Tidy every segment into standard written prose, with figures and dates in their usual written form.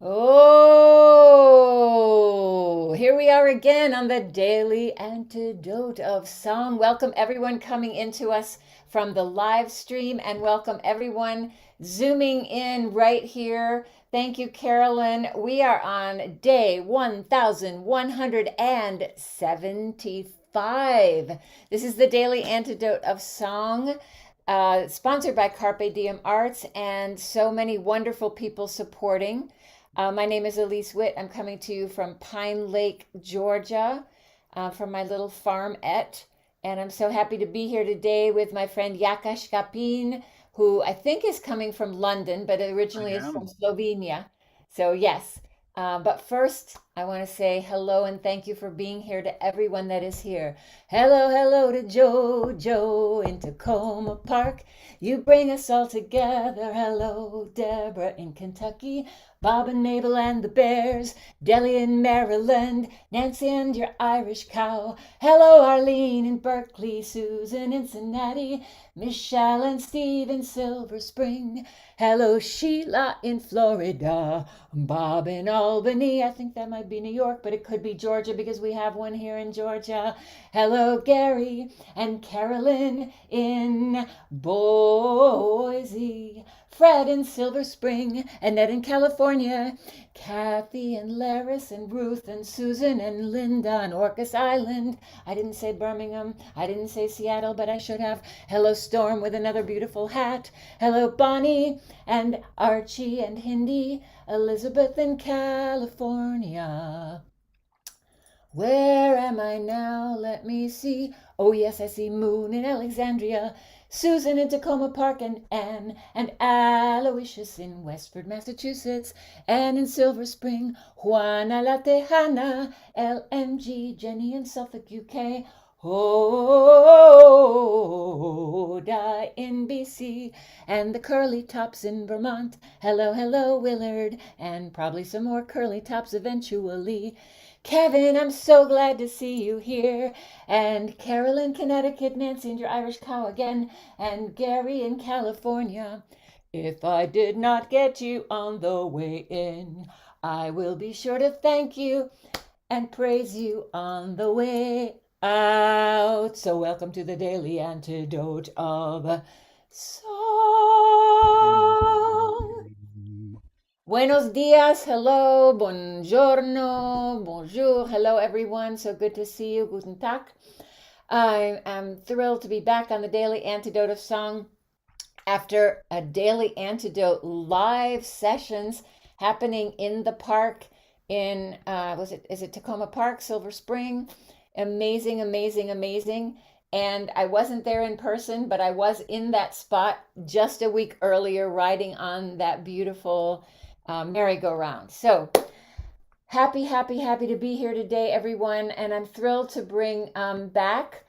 Oh, here we are again on the Daily Antidote of Song. Welcome everyone coming into us from the live stream and welcome everyone zooming in right here. Thank you, Carolyn. We are on day 1175. This is the Daily Antidote of Song. Sponsored by Carpe Diem Arts and so many wonderful people supporting. My name is Elise Witt. I'm coming to you from Pine Lake, Georgia, from my little farmette. And I'm so happy to be here today with my friend Jaka Škapin, who I think is coming from London, but I originally is from am. Slovenia. So, yes. But first, I want to say hello and thank you for being here to everyone that is here. Hello, hello to Jojo in Tacoma Park. You bring us all together. Hello, Deborah in Kentucky. Bob and Mabel and the Bears, Delhi in Maryland, Nancy and your Irish cow. Hello, Arlene in Berkeley, Susan in Cincinnati, Michelle and Steve in Silver Spring. Hello, Sheila in Florida, Bob in Albany. I think that might be New York, but it could be Georgia because we have one here in Georgia. Hello, Gary and Carolyn in Boise. Fred in Silver Spring, Annette in California, Kathy and Laris and Ruth and Susan and Linda on Orcas Island. I didn't say Birmingham. I didn't say Seattle, but I should have. Hello, Storm with another beautiful hat. Hello, Bonnie and Archie and Hindi. Elizabeth in California. Where am I now? Let me see. Oh, yes, I see Moon in Alexandria, Susan in Tacoma Park, and Anne and Aloysius in Westford, Massachusetts, and in Silver Spring, Juana La Tejana, LMG, Jenny in Suffolk, UK, Hoda in BC, and the Curly Tops in Vermont. Hello, hello, Willard, and probably some more Curly Tops eventually. Kevin, I'm so glad to see you here. And Carolyn, Connecticut, Nancy, and your Irish cow again. And Gary in California. If I did not get you on the way in, I will be sure to thank you and praise you on the way out. So, welcome to the Daily Antidote of Song. Buenos dias, hello, buongiorno, bonjour, hello everyone. So good to see you. Guten Tag. I am thrilled to be back on the Daily Antidote of Song after a Daily Antidote live sessions happening in the park in is it Tacoma Park, Silver Spring? Amazing, amazing, amazing. And I wasn't there in person, but I was in that spot just a week earlier, riding on that beautiful merry-go-round. So happy, happy, happy to be here today, everyone. And I'm thrilled to bring back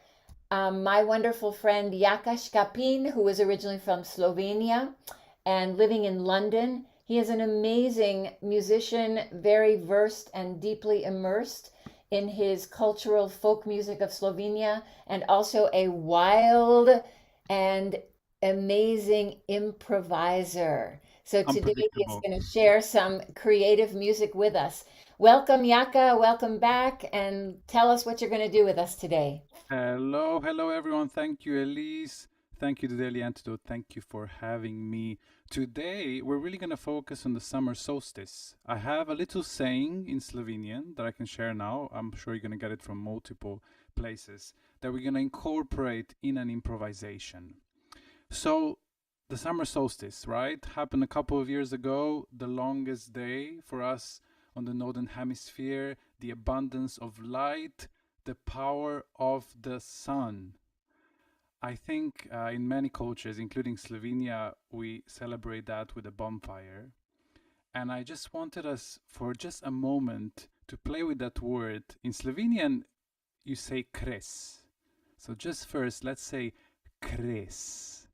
my wonderful friend Jaka Škapin, who is originally from Slovenia and living in London. He is an amazing musician, very versed and deeply immersed in his cultural folk music of Slovenia, and also a wild and amazing improviser. So today he is Unpredictable. going to share some creative music with us. Welcome, Yaka. Welcome back. And tell us what you're going to do with us today. Hello, hello everyone. Thank you, Elise. Thank you, the Daily Antidote. Thank you for having me. Today, we're really going to focus on the summer solstice. I have a little saying in Slovenian that I can share now. I'm sure you're going to get it from multiple places that we're going to incorporate in an improvisation. So, the summer solstice, right? Happened a couple of years ago, the longest day for us on the northern hemisphere, the abundance of light, the power of the sun. I think in many cultures, including Slovenia, we celebrate that with a bonfire. And I just wanted us for just a moment to play with that word. In Slovenian, you say kres. So just first, let's say kres.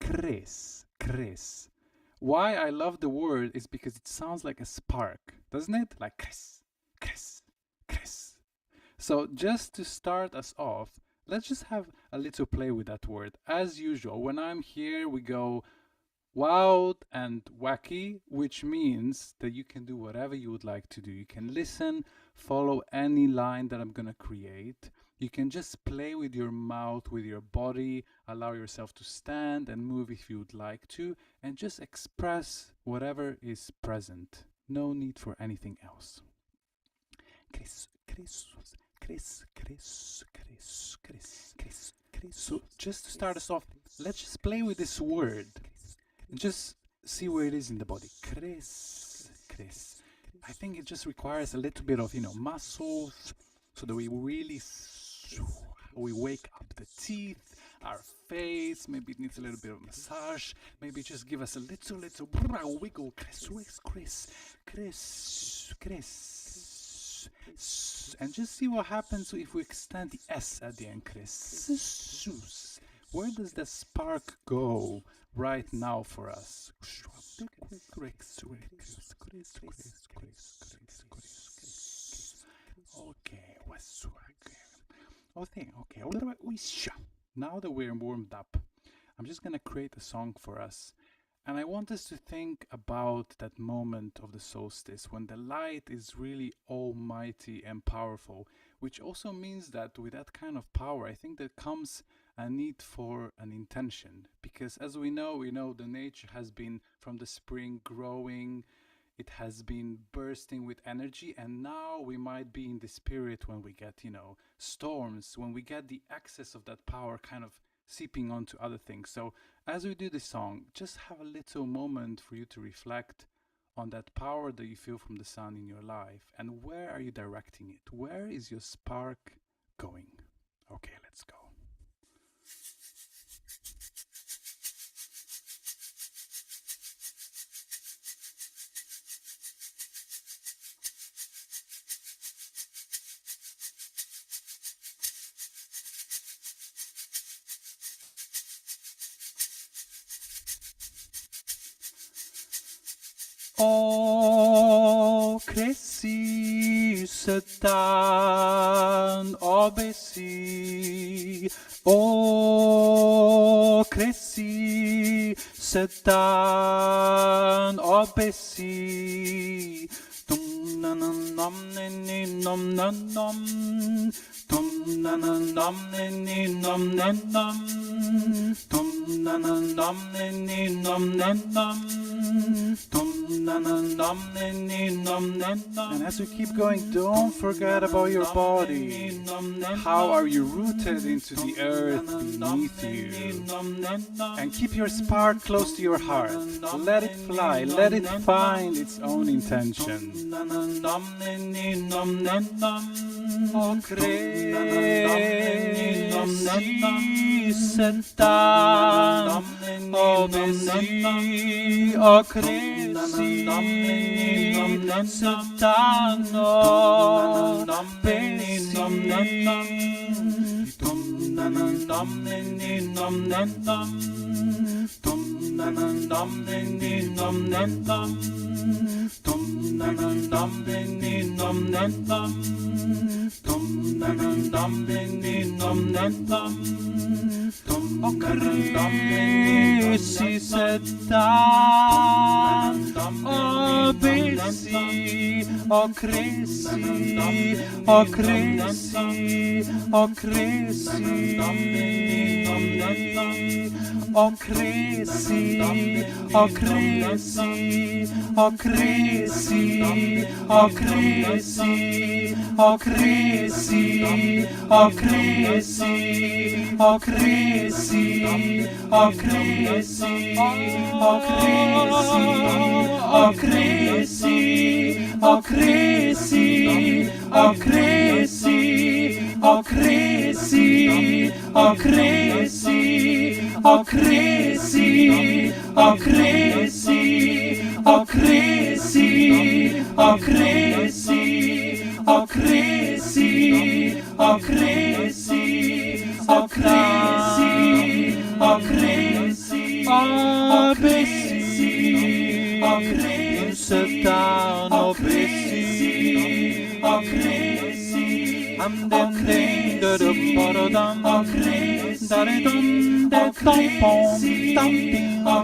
Kres. Why I love the word is because it sounds like a spark, doesn't it? Like kres, kres, kres. So just to start us off, let's just have a little play with that word. As usual, when I'm here, we go wild and wacky, which means that you can do whatever you would like to do. You can listen, follow any line that I'm going to create. You can just play with your mouth, with your body, allow yourself to stand and move if you would like to, and just express whatever is present. No need for anything else. So just to start us off, let's just play with this word and just see where it is in the body. Kres. I think it just requires a little bit of, muscles, so that we really wake up the teeth, our face. Maybe it needs a little bit of massage. Maybe just give us a little wiggle. And just see what happens if we extend the S at the end. Where does the spark go right now for us? Okay. Now that we're warmed up, I'm just going to create a song for us. And I want us to think about that moment of the solstice when the light is really almighty and powerful, which also means that with that kind of power, I think there comes a need for an intention. Because as we know, the nature has been from the spring growing, it has been bursting with energy, and now we might be in the spirit when we get, storms, when we get the excess of that power kind of seeping onto other things. So as we do this song, just have a little moment for you to reflect on that power that you feel from the sun in your life, and where are you directing it? Where is your spark going? Okay, let's go. Kresi sedan obesi. Kresi sedan obesi. Dum na na nam ne ni nam na nam. Dum na na nam ne ni nam na nam. Dum na na nam ne ni nam na nam. And as we keep going, don't forget about your body. How are you rooted into the earth beneath you? And keep your spark close to your heart. Let it fly, let it find its own intention. Kresi sedan obesi. Kresi sedan Kresi sedan obesi.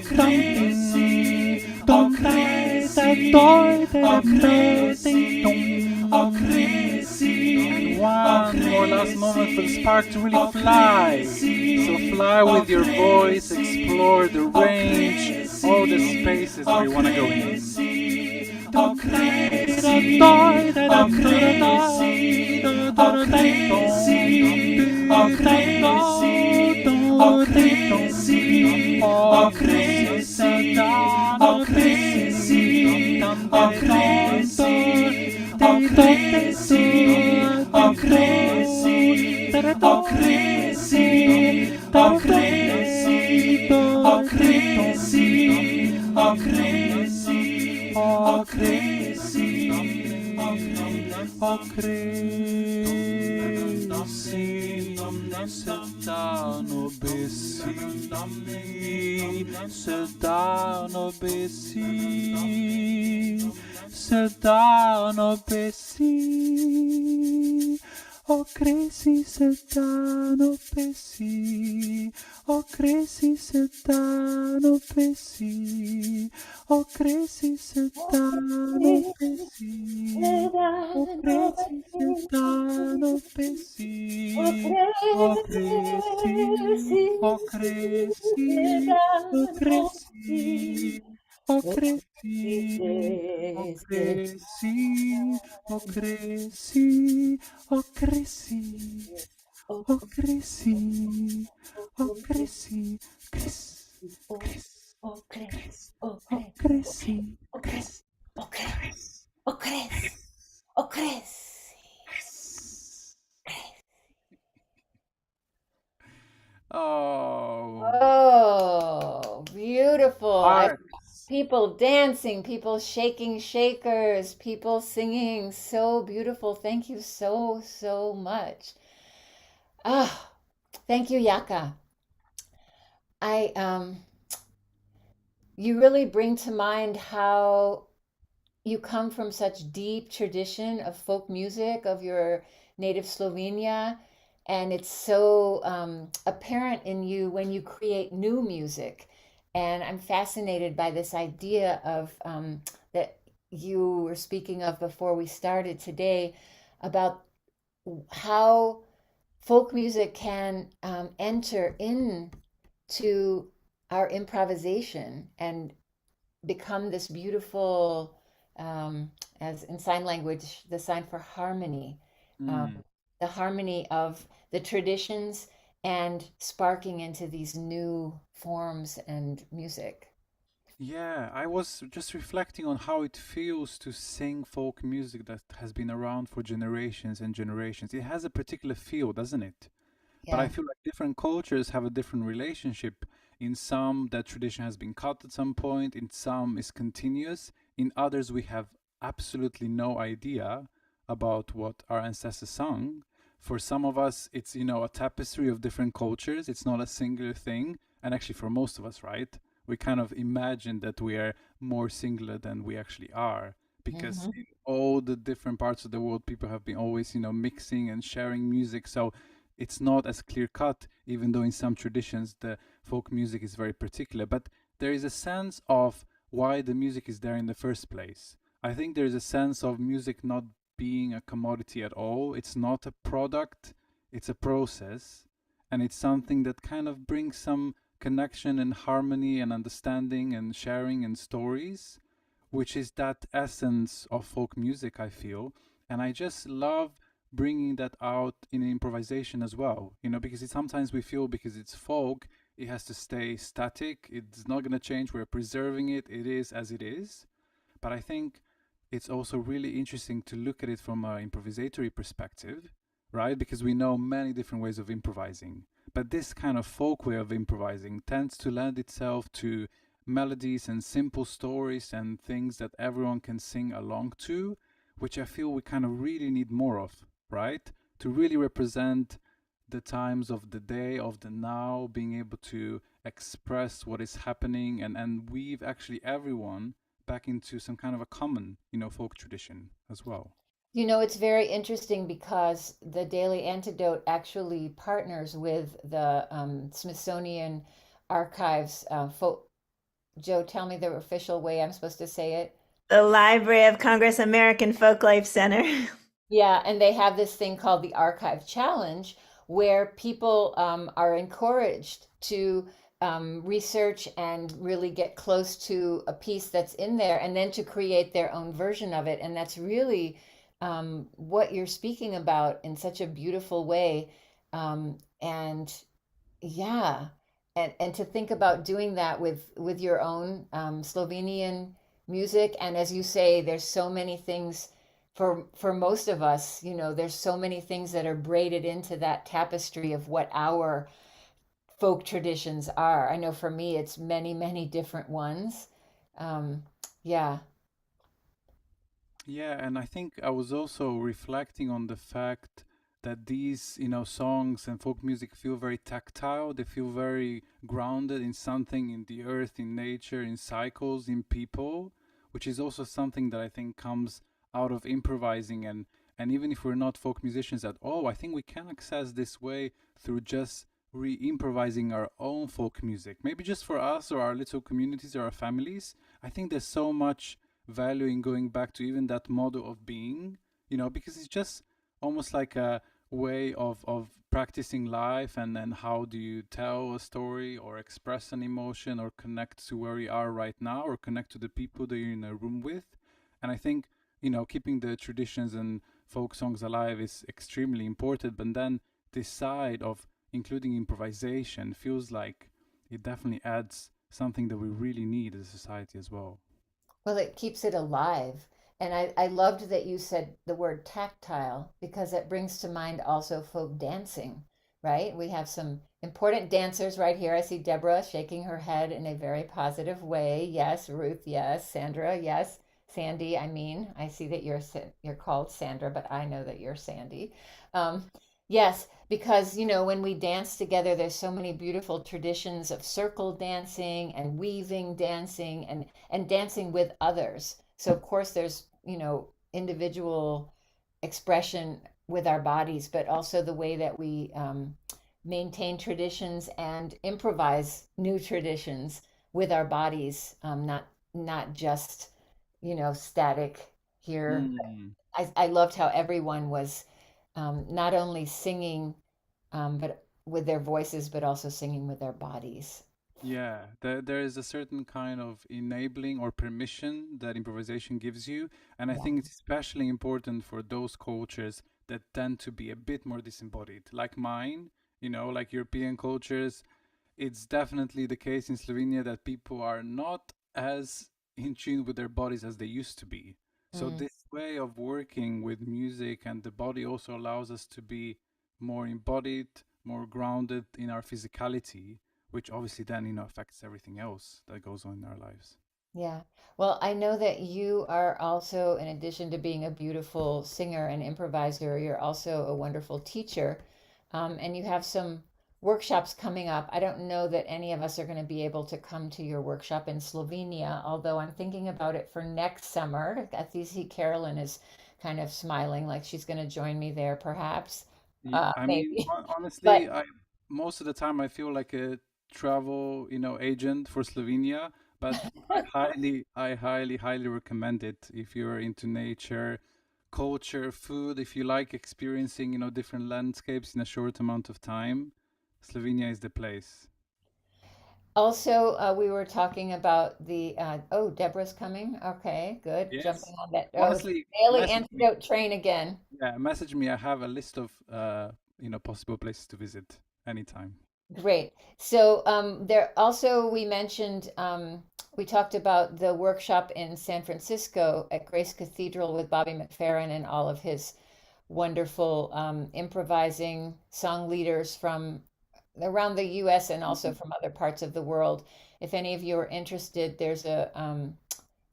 Kresi, kresi, and one more last moment for the spark to really fly. So fly with your voice, explore the range, all the spaces where you want to go in. Sit down, obesi. O kresi, sit down, obesi. O kresi, sit down, obesi. O kresi, sit down, obesi. O kresi, sit down, obesi. O kresi, o kresi, o kresi. O cresci, o cresci, o cresci, o cresci, o cresci, o cresci, cres, cres, cres, o cresci, cres, cres, cres. Oh, Oh, beautiful. art. People dancing, people shaking shakers, people singing. So beautiful. Thank you so, so much. Ah, thank you, Yaka. I you really bring to mind how you come from such deep tradition of folk music of your native Slovenia, and it's so apparent in you when you create new music. And I'm fascinated by this idea of that you were speaking of before we started today about how folk music can enter into our improvisation and become this beautiful, as in sign language, the sign for harmony, Mm. um, the harmony of the traditions and sparking into these new forms and music. Yeah, I was just reflecting on how it feels to sing folk music that has been around for generations and generations. It has a particular feel, doesn't it? But I Yeah. feel like different cultures have a different relationship. In some, that tradition has been cut at some point, in some, is continuous, in others, we have absolutely no idea about what our ancestors sung. For some of us, it's, a tapestry of different cultures, it's not a singular thing. And actually, for most of us, right? We kind of imagine that we are more singular than we actually are because Hmm. in all the different parts of the world, people have been always, mixing and sharing music. So it's not as clear cut, even though in some traditions the folk music is very particular. But there is a sense of why the music is there in the first place. I think there is a sense of music not being a commodity at all. It's not a product, it's a process. And it's something that kind of brings some connection and harmony and understanding and sharing and stories, which is that essence of folk music, I feel. And I just love bringing that out in improvisation as well, because sometimes we feel because it's folk, it has to stay static. It's not going to change. We're preserving it. It is as it is. But I think it's also really interesting to look at it from an improvisatory perspective, right? Because we know many different ways of improvising. But this kind of folk way of improvising tends to lend itself to melodies and simple stories and things that everyone can sing along to, which I feel we kind of really need more of, right? To really represent the times of the day, of the now, being able to express what is happening and weave actually everyone back into some kind of a common, folk tradition as well. It's very interesting because the Daily Antidote actually partners with the Smithsonian Archives folk Joe, tell me the official way I'm supposed to say it. The Library of Congress American Folklife Center. Yeah, and they have this thing called the Archive Challenge where people are encouraged to research and really get close to a piece that's in there and then to create their own version of it. And that's really what you're speaking about in such a beautiful way. And yeah, and to think about doing that with your own Slovenian music, and as you say, there's so many things for most of us, you know, there's so many things that are braided into that tapestry of what our folk traditions are. I know for me, it's many, many different ones. Um, yeah. Yeah, and I think I was also reflecting on the fact that these, songs and folk music feel very tactile. They feel very grounded in something, in the earth, in nature, in cycles, in people, which is also something that I think comes out of improvising. And even if we're not folk musicians at all, I think we can access this way through just re-improvising our own folk music. Maybe just for us or our little communities or our families. I think there's so much value in going back to even that model of being, because it's just almost like a way of practicing life, and then how do you tell a story or express an emotion or connect to where you are right now or connect to the people that you're in a room with. And I think, keeping the traditions and folk songs alive is extremely important, but then this side of including improvisation feels like it definitely adds something that we really need as a society as well. Well, it keeps it alive. And I loved that you said the word tactile because it brings to mind also folk dancing, right? We have some important dancers right here. I see Deborah shaking her head in a very positive way. Yes, Ruth, yes, Sandra, yes. Sandy, I mean, I see that you're called Sandra, but I know that you're Sandy. Yes, because when we dance together, there's so many beautiful traditions of circle dancing and weaving dancing and dancing with others. So of course there's, individual expression with our bodies, but also the way that we maintain traditions and improvise new traditions with our bodies, not just, static here. Mm. I loved how everyone was not only singing but with their voices, but also singing with their bodies. Yeah, there is a certain kind of enabling or permission that improvisation gives you. And I Yeah. think it's especially important for those cultures that tend to be a bit more disembodied, like mine, like European cultures. It's definitely the case in Slovenia that people are not as in tune with their bodies as they used to be. So, Mm, this way of working with music and the body also allows us to be more embodied, more grounded in our physicality, which obviously then affects everything else that goes on in our lives. yeah. Well, I know that you are also, in addition to being a beautiful singer and improviser, you're also a wonderful teacher. And you have some workshops coming up. I don't know that any of us are going to be able to come to your workshop in Slovenia, although I'm thinking about it for next summer. I see Carolyn is kind of smiling like she's going to join me there, perhaps. I mean, Maybe. But honestly, I most of the time I feel like a travel, agent for Slovenia, but highly recommend it if you're into nature, culture, food, if you like experiencing, different landscapes in a short amount of time. Slovenia is the place. also, we were talking about oh, Deborah's coming. Okay, good. Jumping Yes. on that. Oh, Honestly, daily message me. antidote train again. Yeah, message me. I have a list of possible places to visit anytime. Great. So there also we mentioned we talked about the workshop in San Francisco at Grace Cathedral with Bobby McFerrin and all of his wonderful improvising song leaders from around the US and also Mhm. from other parts of the world. If any of you are interested, there's do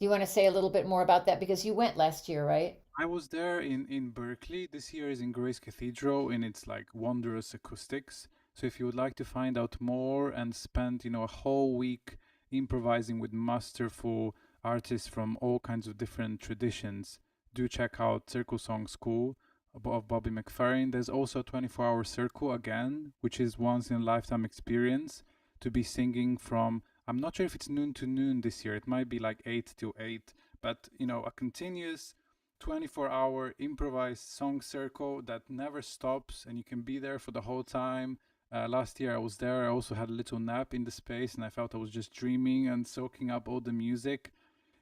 you want to say a little bit more about that? Because you went last year, right? I was there in Berkeley. This year is in Grace Cathedral in its like wondrous acoustics. So if you would like to find out more and spend, a whole week improvising with masterful artists from all kinds of different traditions, do check out Circle Song School of Bobby McFerrin. There's also a 24-hour circle again, which is once in a lifetime experience to be singing from I'm not sure if it's noon to noon this year. It might be like 8 to 8, but a continuous 24-hour improvised song circle that never stops, and you can be there for the whole time. Last year I was there. I also had a little nap in the space, and I felt I was just dreaming and soaking up all the music.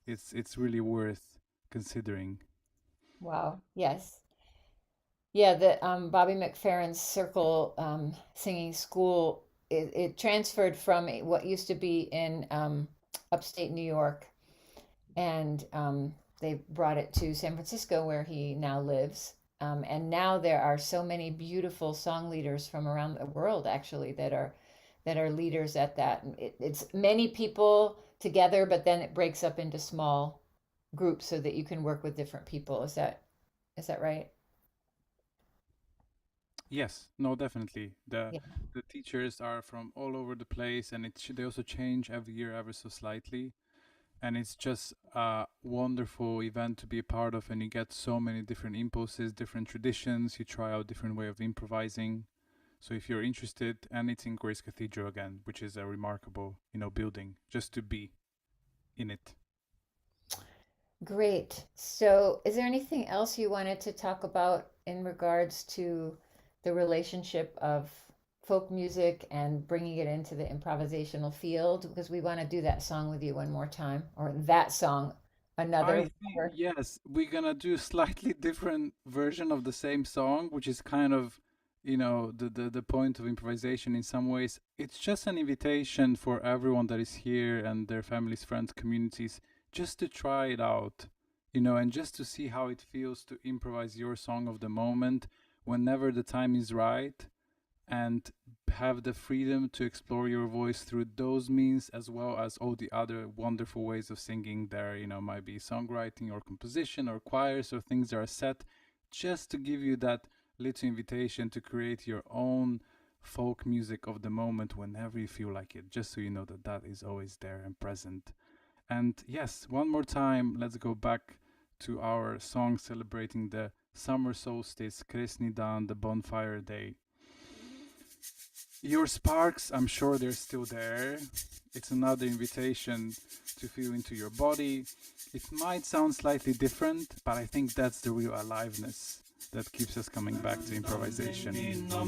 It's really worth considering. Wow. Yes. Yeah, the Bobby McFerrin's Circle singing school, it transferred from what used to be in upstate New York, and they brought it to San Francisco, where he now lives. And now there are so many beautiful song leaders from around the world, actually, that are leaders at that. And it's many people together, but then it breaks up into small groups so that you can work with different people. Is that right? Yes, no, definitely. The Yeah. the teachers are from all over the place, and they also change every year ever so slightly. And it's just a wonderful event to be a part of, and you get so many different impulses, different traditions. You try out different way of improvising. So if you're interested, and it's in Grace Cathedral again, which is a remarkable, building just to be in it. Great. So, is there anything else you wanted to talk about in regards to the relationship of folk music and bringing it into the improvisational field? Because we want to do that song with you one more time, or that song, I another. think yes, we're gonna do slightly different version of the same song, which is kind of, the point of improvisation in some ways. It's just an invitation for everyone that is here and their families, friends, communities, just to try it out, and just to see how it feels to improvise your song of the moment whenever the time is right, and have the freedom to explore your voice through those means, as well as all the other wonderful ways of singing there, might be songwriting or composition or choirs or things that are set, just to give you that little invitation to create your own folk music of the moment whenever you feel like it, just so you know that that is always there and present. And yes, one more time, let's go back to our song celebrating the summer solstice, Kresni Dan, the bonfire day. Your sparks, I'm sure they're still there. It's another invitation to feel into your body. It might sound slightly different, but I think that's the real aliveness that keeps us coming back to improvisation. Oh,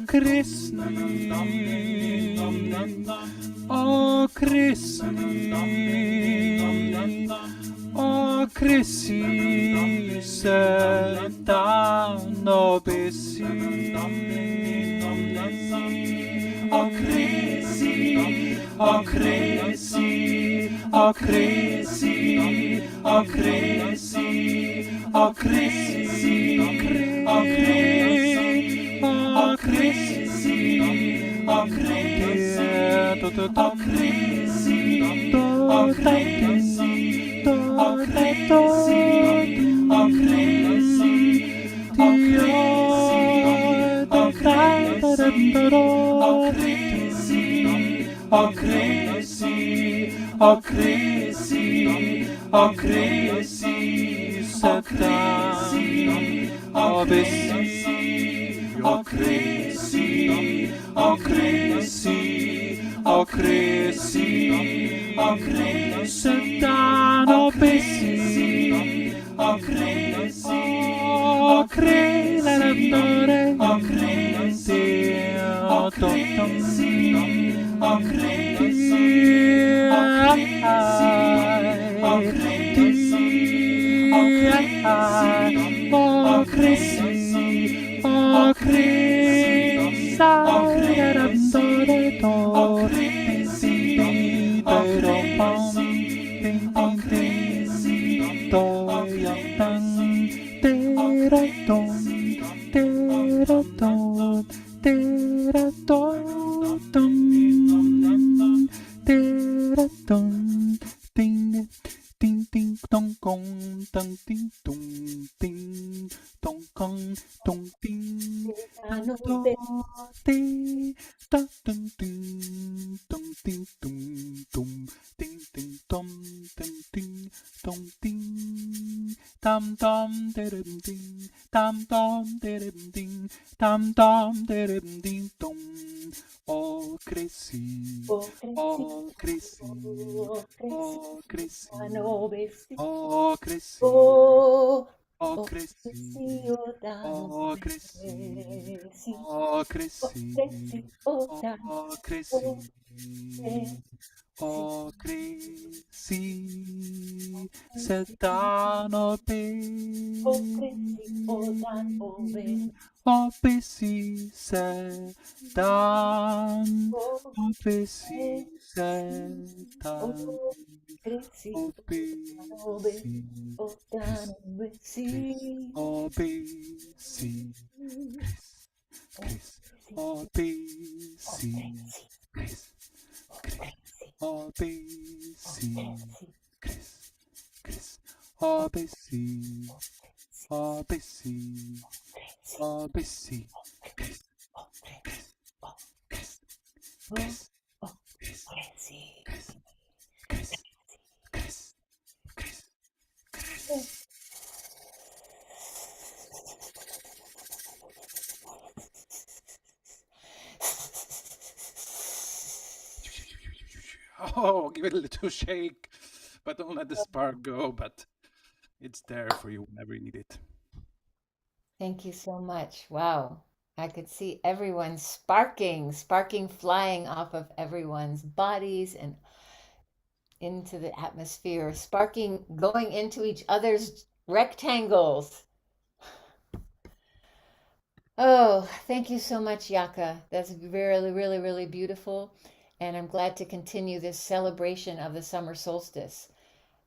Krishni, oh, Krishni, oh, kresi setan obesi. Oh, kresi, oh, kresi, oh, kresi, oh, kresi, oh, kresi, oh, kresi, oh, kresi, oh, kresi, oh, kresi, oh, kresi. Oh crazy, oh crazy, oh crazy, oh crazy, oh crazy, oh crazy, oh crazy, oh crazy, so crazy, oh busy, oh crazy, oh crazy, oh crazy, oh crazy, down, oh busy, oh crazy, oh crazy, let him know it, oh crazy, oh crazy, oh crazy, oh crazy, oh crazy, oh crazy, oh crazy, oh crazy, oh crazy, oh crazy, oh crazy, oh crazy, oh Ding ding dong gong dong ding dong ding dong gong dong ding dong do di da dong ding dong ding dong ting tum, ting ting tom, ting tom ting, tam tam derim ding, tam tam derim ding, tam tam derim ding tom. Oh kresi, Oh, kresi, oh kresi, oh, kresi, oh kresi, obesi. oh kresi, Oh, oh oh, kresi, kresi, oh kresi, obesi. oh Oh, kresi, kresi, odan, oh kresi, obesi. oh kresi, Kresi, sedano oh, kresi, odan, pe. obesi. Obesi sedan, Oh, obesi kresi, sedan, oh, kresi, odan, obesi. obesi, Odan, Chris, Chris, obesi. obesi, Chris, Oh, Chris, kresi, oh, obesi, kresi, Chris, oh, Chris, kresi, oh, obesi, kresi, Chris, Chris, oh, obesi, kresi, obesi, kresi, obesi, Chris, oh, kresi, Chris, oh, Chris, oh, Chris, oh, Chris, kresi. Chris, Chris, Chris, Chris, Oh, Chris. Oh, give it a little shake, but don't let the spark go. But it's there for you whenever you need it. thank you so much. Wow. I could see everyone sparking, sparking flying off of everyone's bodies and into the atmosphere, sparking going into each other's rectangles. Oh, thank you so much, Jaka. That's really, really, really beautiful. And I'm glad to continue this celebration of the summer solstice.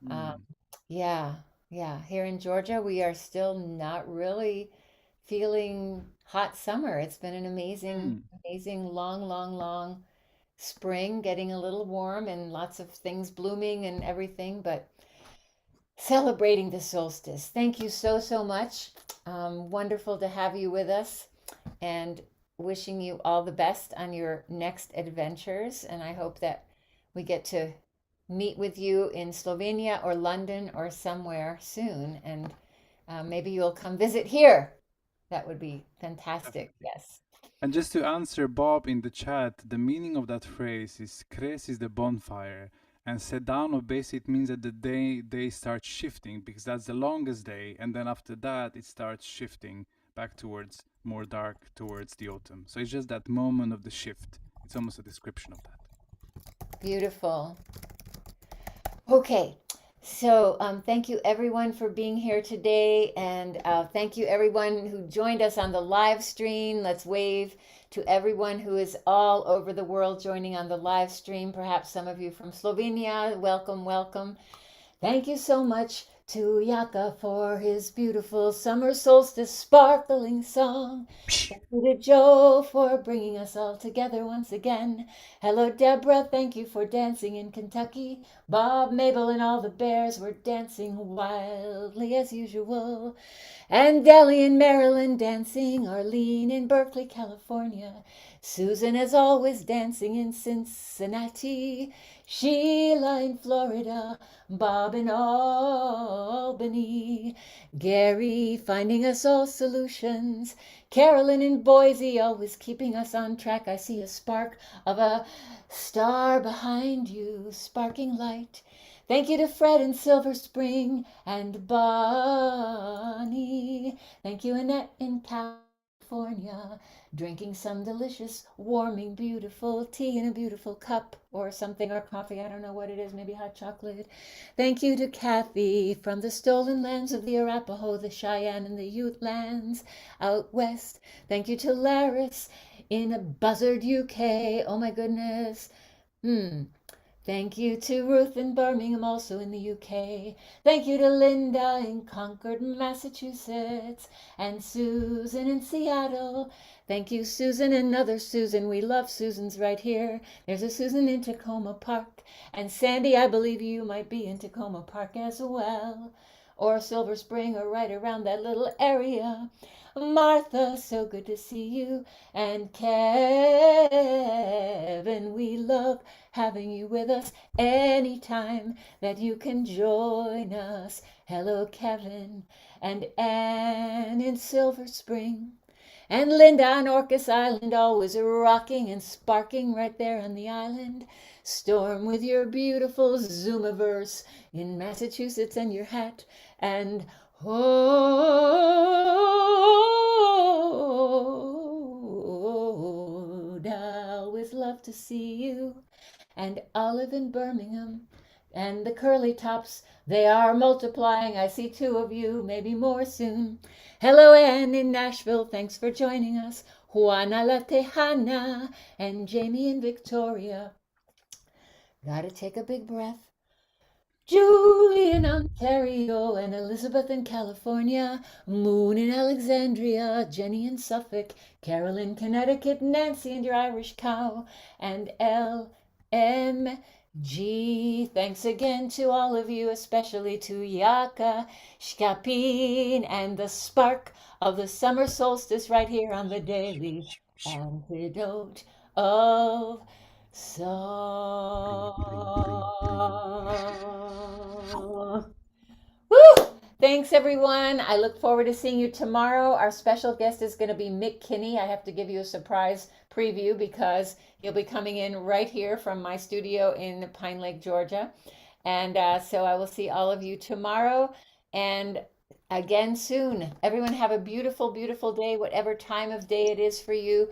Um, Mm. yeah, yeah. Here in Georgia, we are still not really feeling hot summer. It's been an amazing, Mm. amazing, long, long, long spring, getting a little warm and lots of things blooming and everything, but celebrating the solstice. Thank you so, so much. Wonderful to have you with us and wishing you all the best on your next adventures. And I hope that we get to meet with you in Slovenia or London or somewhere soon. And maybe you'll come visit here. That would be fantastic. Definitely. Yes. And just to answer Bob in the chat, the meaning of that phrase is Kres is the bonfire, and Sedano basically it means that the day starts shifting because that's the longest day, and then after that it starts shifting back towards more dark towards the autumn. So it's just that moment of the shift. It's almost a description of that. Beautiful. Okay. So, thank you everyone for being here today, and thank you everyone who joined us on the live stream. Let's wave to everyone who is all over the world joining on the live stream. Perhaps some of you from Slovenia. Welcome, welcome. Thank you so much to Jaka for his beautiful summer solstice sparkling song. Thank you to Joe for bringing us all together once again. Hello, Deborah. Thank you for dancing in Kentucky. Bob, Mabel, and all the bears were dancing wildly as usual. And Deli in Maryland dancing, Arlene in Berkeley, California, Susan as always dancing in Cincinnati, Sheila in Florida, Bob in Albany, Gary finding us all solutions, Carolyn in Boise always keeping us on track. I see a spark of a star behind you, sparking light. Thank you to Fred in Silver Spring and Bonnie. Thank you, Annette in California, drinking some delicious, warming, beautiful tea in a beautiful cup or something, or coffee. I don't know what it is, maybe hot chocolate. Thank you to Kathy from the stolen lands of the Arapaho, the Cheyenne, and the Ute lands out west. Thank you to Laris in Buzzard, UK. Oh my goodness. Thank you to Ruth in Birmingham, also in the UK. Thank you to Linda in Concord, Massachusetts, and Susan in Seattle. Thank you, Susan, another Susan. We love Susans right here. There's a Susan in Tacoma Park. And Sandy, I believe you might be in Tacoma Park as well. or Silver Spring or right around that little area. Martha, so good to see you. And Kevin, we love having you with us anytime that you can join us. Hello, Kevin. And Anne in Silver Spring. And Linda on Orcas Island, always rocking and sparking right there on the island. Storm with your beautiful Zoomiverse in Massachusetts and your hat. And oh, I always love to see you. And Olive in Birmingham. And the curly tops, they are multiplying. I see two of you, maybe more soon. Hello, Anne in Nashville. Thanks for joining us. Juana La Tejana and Jamie in Victoria. Gotta take a big breath. Julie in Ontario and Elizabeth in California, Moon in Alexandria, Jenny in Suffolk, Carol in Connecticut, Nancy and your Irish cow, and LMG. Thanks again to all of you, especially to Jaka Škapin and the spark of the summer solstice right here on the daily antidote of song. Woo! Thanks, everyone. I look forward to seeing you tomorrow. Our special guest is going to be Mick Kinney. I have to give you a surprise preview because he'll be coming in right here from my studio in Pine Lake, Georgia. And so I will see all of you tomorrow and again soon. Everyone have a beautiful, beautiful day, whatever time of day it is for you.